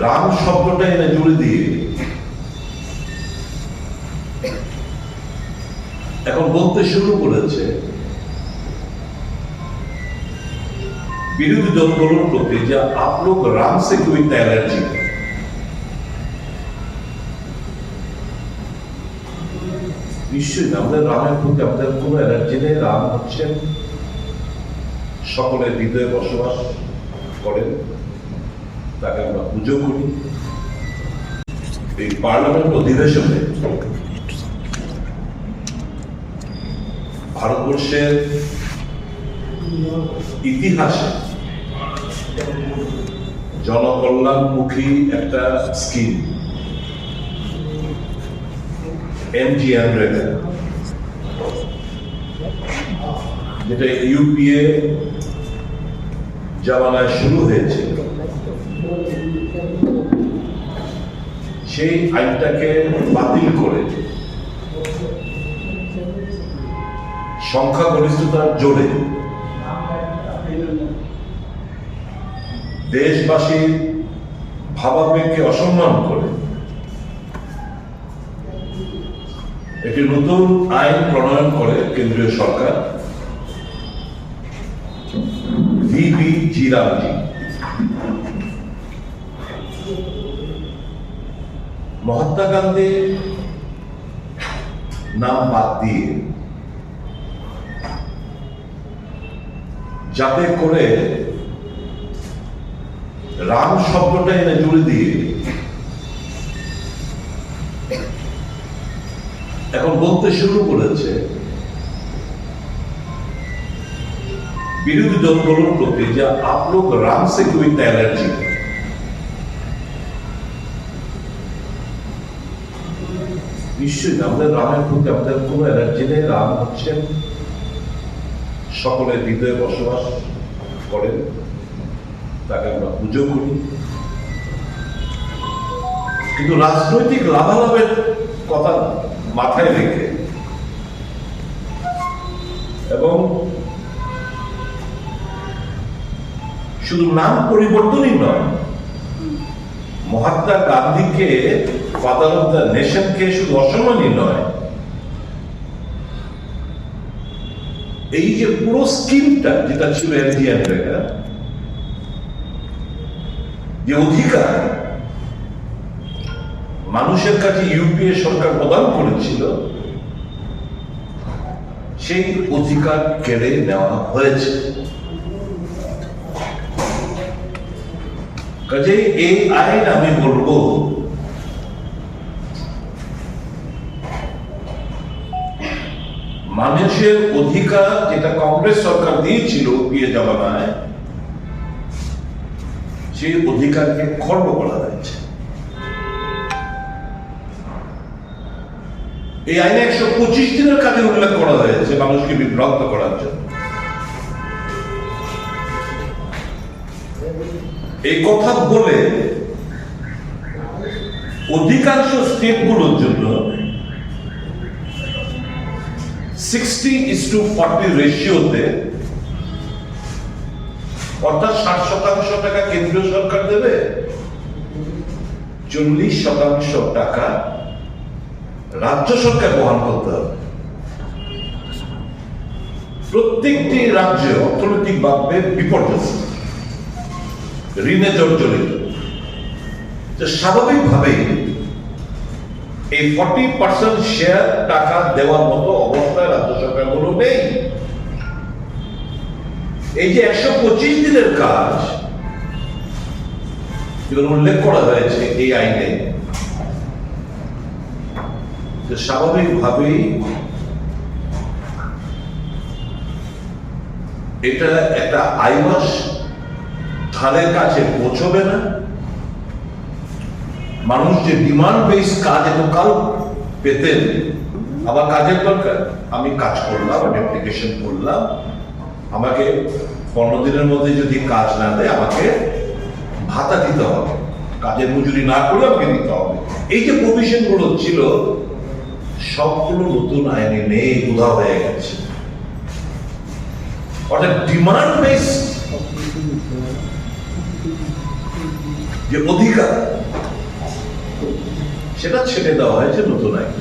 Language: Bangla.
রাম শব্দটা এনে জুড়ে দিয়ে এখন বলতে শুরু করেছে বিরোধী দলগুলোর প্রতি যে আপ লোক রাম সে কোই এলার্জি নিশ্চয়ই আমাদের রামের প্রতি আমাদের কোনো এলার্জি নেই। রাম হচ্ছেন সকলের হৃদয়ে বসবাস করেন, তাকে আমরা পুজো করি। এই পার্লামেন্ট অধিবেশনে ভারতবর্ষের ইতিহাসে জনকল্যাণমুখী একটা স্কিম MGNREGA, যেটা ইউপিএ জামানায় শুরু হয়েছে, সেই আইনটাকে বাতিল করে সংখ্যাগরিষ্ঠতার জোরে দেশবাসীর ভাবাবেগকে অসম্মান করে একটি নতুন আইন প্রণয়ন করে কেন্দ্রীয় সরকার, VBG রামজি। মহাত্মা গান্ধীর নাম বাদ দিয়ে যাতে করে রাম শব্দটা এনে জুড়ে দিয়ে এখন বলতে শুরু করেছে বিরোধী দলগুলোর প্রতি যে আপ লোক রাম সে কোই এলার্জি। নিশ্চয়ই আমাদের রামের প্রতি আমাদের কোনো এলার্জি নেই। রাম হচ্ছেন সকলের হৃদয়ে বসবাস করেন, তাকে আমরা পুজো করি। কিন্তু রাজনৈতিক লাভালাভের কথা মাথায় রেখে এবং শুধু নাম পরিবর্তনই নয়, মহাত্মা গান্ধীকে ফাদার অফ দ্য নেশনকে শুধু অসম্মানই নয়, এই যে পুরো স্কিমটা যেটা ছিল MGNREGA, যে অধিকার মানুষের কাছে ইউপিএ সরকার প্রদান করেছিল, সেই অধিকার কেড়ে নেওয়া হয়েছে। কাজে এই আইন আমি বলবো মানুষের অধিকার যেটা কংগ্রেস সরকার দিয়েছিল ইউপিএ জামানায়, সেই অধিকারকে খর্ব করা হয়েছে। এই আইনে 125 দিনের কাজে উল্লেখ করা হয়েছে মানুষকে বিভ্রান্ত করার জন্য। এই কথা বলে অধিকাংশ স্টেটগুলোর জন্য 60:40 রেশিওতে, অর্থাৎ 60% টাকা কেন্দ্রীয় সরকার দেবে, 40% টাকা রাজ্য সরকার বহন করতে হবে। প্রত্যেকটি রাজ্য অর্থনৈতিকভাবে বিপর্যস্ত, ঋণে জর্জরিত। স্বাভাবিকভাবেই এই 40% শেয়ার টাকা দেওয়ার মতো অবস্থায় রাজ্য সরকারগুলো নেই। এই যে 125 দিনের কাজ যেগুলো উল্লেখ করা হয়েছে এই আইনে, স্বাভাবিকভাবেই এটা একটা আইমাস ধারের কাছে পৌঁছবে না। মানুষ যে ডিমান্ড বেস কাজ এতকাল পেতেন, আমার কাজের দরকার, আমি কাজ করলাম, আমি অ্যাপ্লিকেশন করলাম, আমাকে 15 দিনের মধ্যে যদি কাজ না দেয় আমাকে ভাতা দিতে হবে, কাজের মজুরি না করলে আমাকে দিতে হবে। এই যে প্রভিশন গুলো ছিল সবগুলো নতুন আইনে নেই, উধাও হয়ে গেছে। অর্থাৎ ডিমান্ড বেস যে অধিকার, সেটা ছেড়ে দেওয়া হয়েছে নতুন আইন।